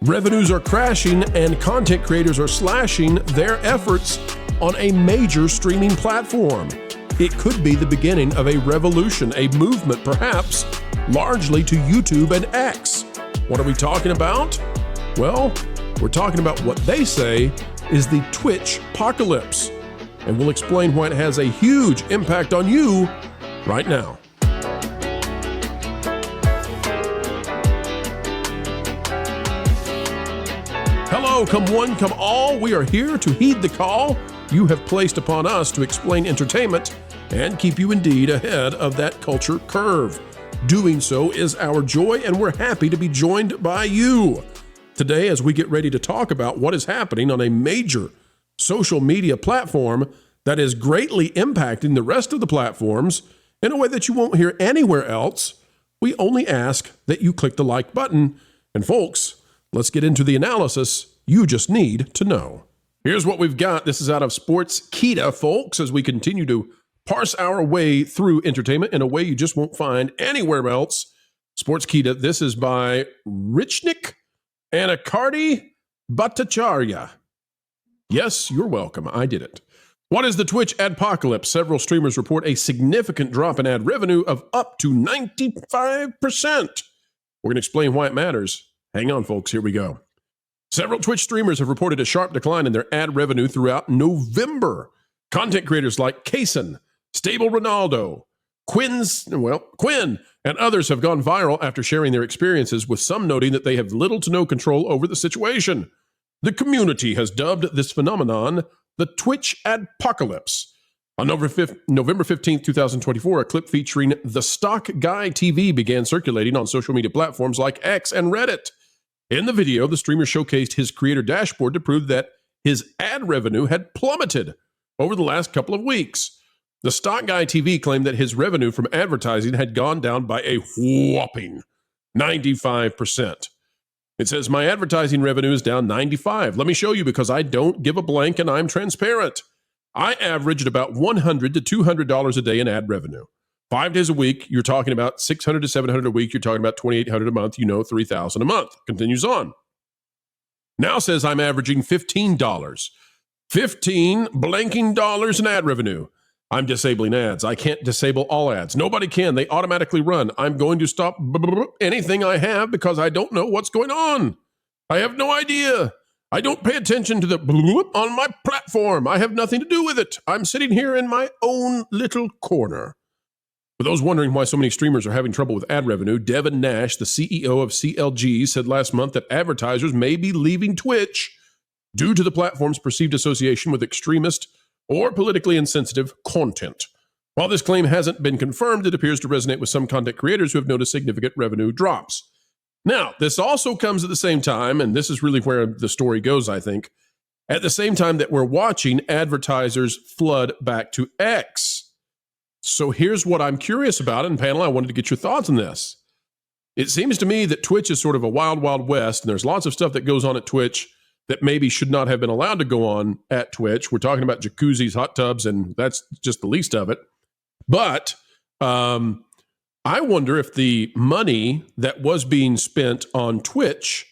Revenues are crashing and content creators are slashing their efforts on a major streaming platform. It could be the beginning of a revolution, a movement perhaps, largely to YouTube and X. What are we talking about? Well, we're talking about what they say is the Twitch Adpocalypse. And we'll explain why it has a huge impact on you right now. Hello, come one, come all. We are here to heed the call you have placed upon us to explain entertainment and keep you indeed ahead of that culture curve. Doing so is our joy, and we're happy to be joined by you today as we get ready to talk about what is happening on a major social media platform that is greatly impacting the rest of the platforms in a way that you won't hear anywhere else. We only ask that you click the like button. And folks, let's get into the analysis you just need to know. Here's what we've got. This is out of Sportskeeda, folks, as we continue to parse our way through entertainment in a way you just won't find anywhere else. Sportskeeda, this is by Richnik Anakardi Bhattacharya. Yes, you're welcome. I did it. What is the Twitch Adpocalypse? Several streamers report a significant drop in ad revenue of up to 95%. We're going to explain why it matters. Hang on, folks. Here we go. Several Twitch streamers have reported a sharp decline in their ad revenue throughout November. Content creators like Kaysen, Stable Ronaldo, Quinn, and others have gone viral after sharing their experiences, with some noting that they have little to no control over the situation. The community has dubbed this phenomenon the Twitch Adpocalypse. On November 15th, 2024, a clip featuring the Stock Guy TV began circulating on social media platforms like X and Reddit. In the video, the streamer showcased his creator dashboard to prove that his ad revenue had plummeted over the last couple of weeks. The Stock Guy TV claimed that his revenue from advertising had gone down by a whopping 95%. It says, my advertising revenue is down 95. Let me show you, because I don't give a blank and I'm transparent. I averaged about $100 to $200 a day in ad revenue. 5 days a week, you're talking about $600 to $700 a week. You're talking about $2,800 a month. You know, $3,000 a month. Continues on. Now says I'm averaging $15. 15 blanking dollars in ad revenue. I'm disabling ads. I can't disable all ads. Nobody can. They automatically run. I'm going to stop anything I have because I don't know what's going on. I have no idea. I don't pay attention to the on my platform. I have nothing to do with it. I'm sitting here in my own little corner. For those wondering why so many streamers are having trouble with ad revenue, Devin Nash, the CEO of CLG, said last month that advertisers may be leaving Twitch due to the platform's perceived association with extremist or politically insensitive content. While this claim hasn't been confirmed, it appears to resonate with some content creators who have noticed significant revenue drops. Now, this also comes at the same time, and this is really where the story goes, I think, at the same time that we're watching advertisers flood back to X. So here's what I'm curious about, and panel, I wanted to get your thoughts on this. It seems to me that Twitch is sort of a wild, wild west, and there's lots of stuff that goes on at Twitch that maybe should not have been allowed to go on at Twitch. We're talking about jacuzzis, hot tubs, and that's just the least of it. But I wonder if the money that was being spent on Twitch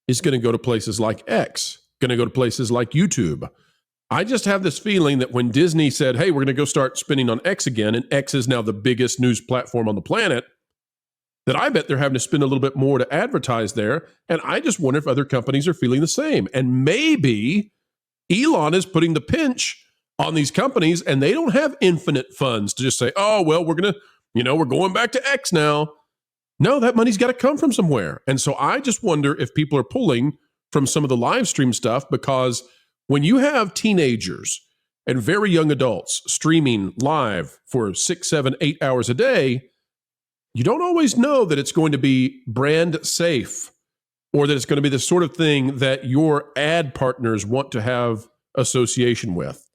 is going to go to places like X, going to go to places like YouTube. I just have this feeling that when Disney said, hey, we're going to go start spending on X again, and X is now the biggest news platform on the planet, that I bet they're having to spend a little bit more to advertise there. And I just wonder if other companies are feeling the same. And maybe Elon is putting the pinch on these companies, and they don't have infinite funds to just say, oh, well, we're going to, we're going back to X now. No, that money's got to come from somewhere. And so I just wonder if people are pulling from some of the live stream stuff, because when you have teenagers and very young adults streaming live for 6, 7, 8 hours a day, you don't always know that it's going to be brand safe, or that it's going to be the sort of thing that your ad partners want to have association with.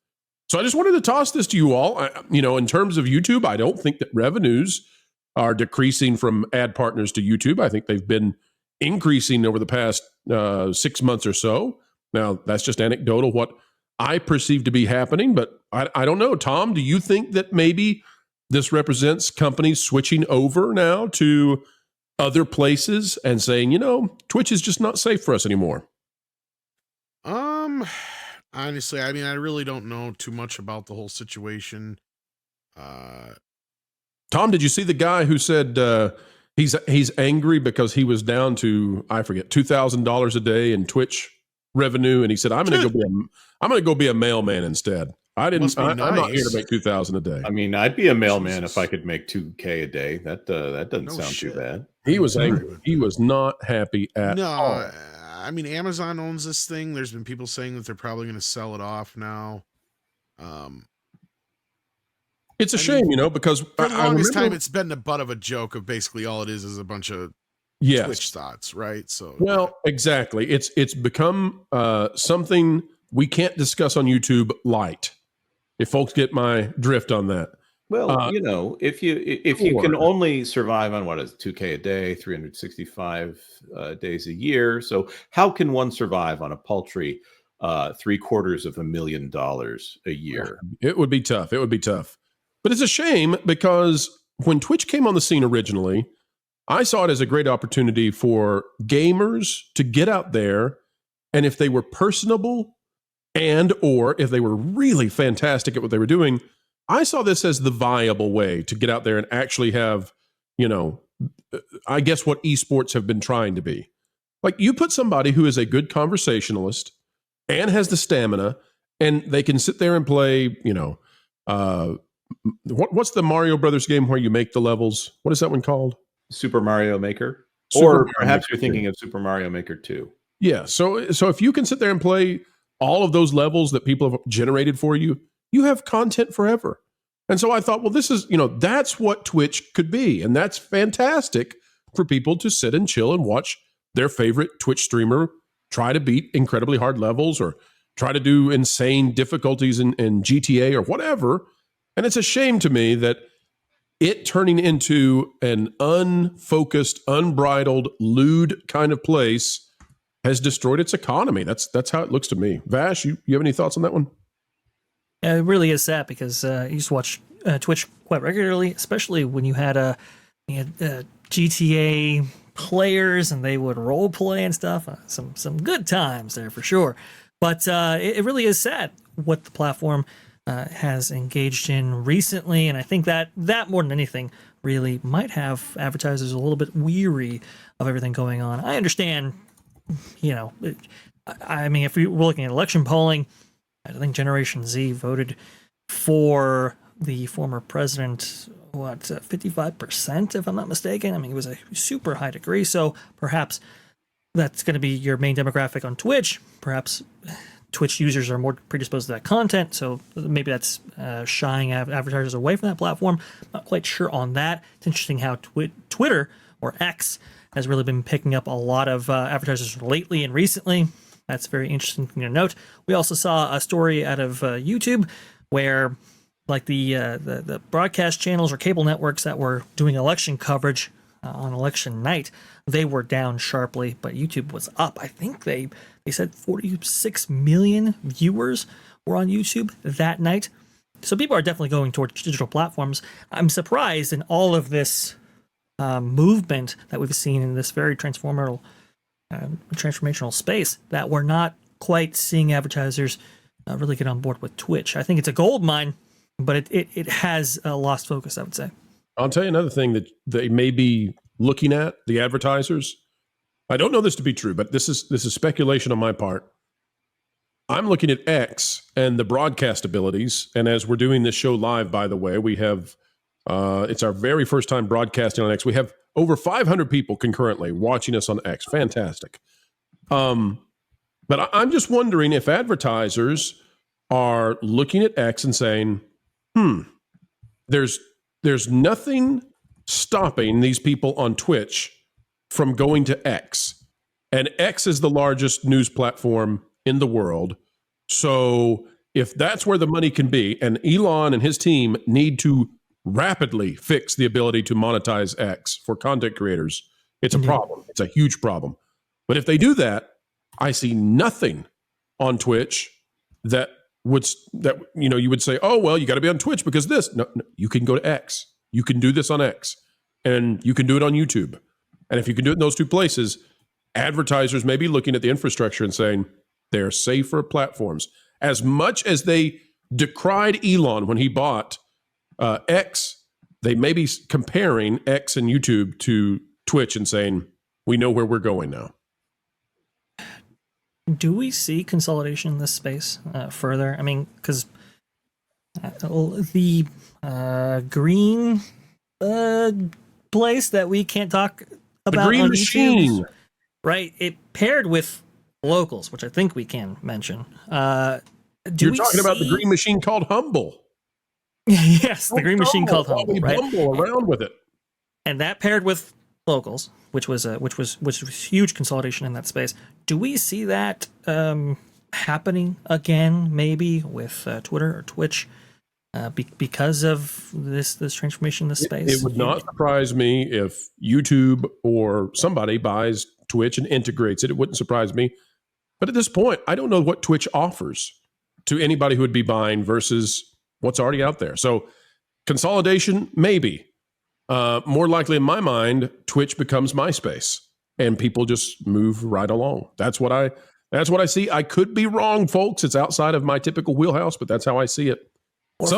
So I just wanted to toss this to you all. In terms of YouTube, I don't think that revenues are decreasing from ad partners to YouTube. I think they've been increasing over the past 6 months or so. Now, that's just anecdotal, what I perceive to be happening, but I don't know. Tom, do you think that maybe this represents companies switching over now to other places and saying, you know, Twitch is just not safe for us anymore? Honestly, I mean, I really don't know too much about the whole situation. Tom, did you see the guy who said he's angry because he was down to, I forget, $2,000 a day in Twitch revenue, and he said, I'm going to go be a mailman instead. I'm not here to make $2,000 a day. I mean, I'd be a mailman if I could make $2K a day. That doesn't sound too bad. He was angry. He was not happy at all. I mean, Amazon owns this thing. There's been people saying that they're probably going to sell it off now. It's a shame, you know, because for the longest time it's been the butt of a joke of basically all it is a bunch of Twitch thoughts, right? So exactly. It's become something we can't discuss on YouTube light. If folks get my drift on that. Well, you know, if you can only survive on what is $2K a day, 365 days a year, so how can one survive on a paltry $750,000 a year? It would be tough. It would be tough. But it's a shame because when Twitch came on the scene originally, I saw it as a great opportunity for gamers to get out there, and if they were personable and or if they were really fantastic at what they were doing, I saw this as the viable way to get out there and actually have, you know, I guess what esports have been trying to be. Like, you put somebody who is a good conversationalist and has the stamina, and they can sit there and play, you know, what's the Mario Brothers game where you make the levels? What is that one called? Super Mario Maker? Perhaps you're thinking of Super Mario Maker 2. Yeah. So if you can sit there and play all of those levels that people have generated for you, you have content forever. And so I thought, well, this is, you know, that's what Twitch could be. And that's fantastic for people to sit and chill and watch their favorite Twitch streamer try to beat incredibly hard levels or try to do insane difficulties in GTA or whatever. And it's a shame to me that it turning into an unfocused, unbridled, lewd kind of place has destroyed its economy. That's how it looks to me. Vash, you have any thoughts on that one? It really is sad because I used to watch Twitch quite regularly, especially when you had GTA players and they would role play and stuff. Some good times there for sure. But it really is sad what the platform has engaged in recently, and I think that more than anything really might have advertisers a little bit weary of everything going on. I understand, you know, I mean, if we were looking at election polling, I think Generation Z voted for the former president, 55%, if I'm not mistaken. I mean, it was a super high degree, so perhaps that's going to be your main demographic on Twitch. Perhaps Twitch users are more predisposed to that content, so maybe that's shying advertisers away from that platform. Not quite sure on that. It's interesting how Twitter, or X, has really been picking up a lot of advertisers lately and recently. That's very interesting thing to note. We also saw a story out of YouTube where, like, the broadcast channels or cable networks that were doing election coverage on election night, they were down sharply, but YouTube was up. I think they said 46 million viewers were on YouTube that night. So people are definitely going towards digital platforms. I'm surprised in all of this movement that we've seen in this very transformational space that we're not quite seeing advertisers really get on board with Twitch. I think it's a gold mine, but it has lost focus, I would say. I'll tell you another thing that they may be looking at, the advertisers. I don't know this to be true, but this is speculation on my part. I'm looking at X and the broadcast abilities, and as we're doing this show live, by the way, we have it's our very first time broadcasting on X. We have over 500 people concurrently watching us on X. Fantastic. But I'm just wondering if advertisers are looking at X and saying, there's nothing stopping these people on Twitch from going to X. And X is the largest news platform in the world. So if that's where the money can be, and Elon and his team need to rapidly fix the ability to monetize X for content creators, it's a problem. It's a huge problem. But if they do that, I see nothing on Twitch that you would say, oh, well, you got to be on Twitch because this. No, you can go to X. You can do this on X, and you can do it on YouTube. And if you can do it in those two places, advertisers may be looking at the infrastructure and saying they're safer platforms. As much as they decried Elon when he bought X, they may be comparing X and YouTube to Twitch and saying, we know where we're going now. Do we see consolidation in this space further? I mean, because the green place that we can't talk about, the green machine, right? It paired with locals, which I think we can mention. You're talking about the green machine called Humble. Yes, the green machine called Humble, right? Humble around with it, and that paired with locals, which was huge consolidation in that space. Do we see that happening again, maybe with Twitter or Twitch, because of this transformation in this space? It would not surprise me if YouTube or somebody buys Twitch and integrates it. It wouldn't surprise me. But at this point, I don't know what Twitch offers to anybody who would be buying versus what's already out there. So consolidation, maybe. More likely in my mind, Twitch becomes MySpace and people just move right along. That's what I see. I could be wrong, folks. It's outside of my typical wheelhouse, but that's how I see it. Or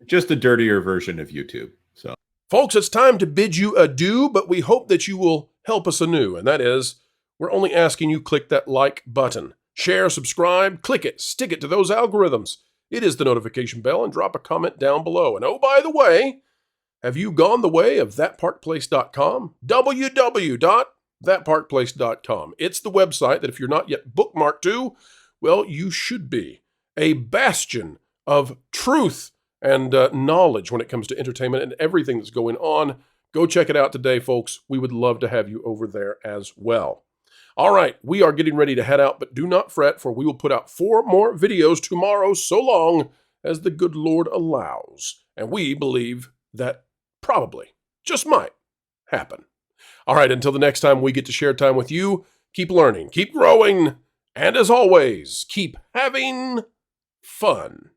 just a dirtier version of YouTube. So, folks, it's time to bid you adieu, but we hope that you will help us anew. And that is, we're only asking you click that like button, share, subscribe, click it, stick it to those algorithms. It is the notification bell, and drop a comment down below. And oh, by the way, have you gone the way of thatparkplace.com? www.thatparkplace.com. It's the website that if you're not yet bookmarked to, well, you should be. A bastion of truth and knowledge when it comes to entertainment and everything that's going on. Go check it out today, folks. We would love to have you over there as well. All right, we are getting ready to head out, but do not fret, for we will put out 4 more videos tomorrow, so long as the good Lord allows. And we believe that probably, just might, happen. All right, until the next time we get to share time with you, keep learning, keep growing, and as always, keep having fun.